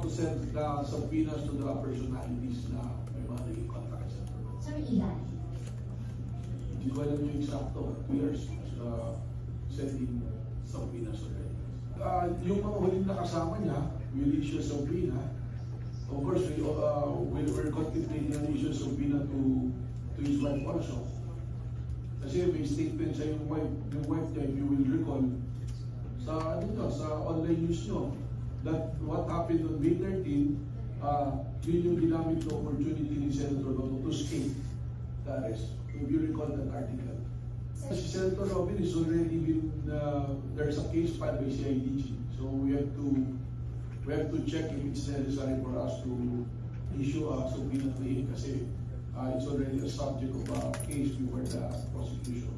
send the subpoenas to the personalities na may mga naging contact sa Senator. Sir, ilan? Hindi ko alam yung eksakto. We are sending subpoenas already. Yung mga huling nakasama niya, will issue subpoena. Of course, we're contemplating an issue subpoena to his wife also. Kasi may statement sa yung wife niya, if you will recall, sa online news nyo, that what happened on May 13, yun yung ginamit na opportunity ni Senator Robin to escape the arrest. If you recall that article. Si Senator Robin is already been, there's a case filed by CIDG. So we have to check if it's necessary for us to issue a subpoena to him kasi it's already a subject of a case before the prosecution.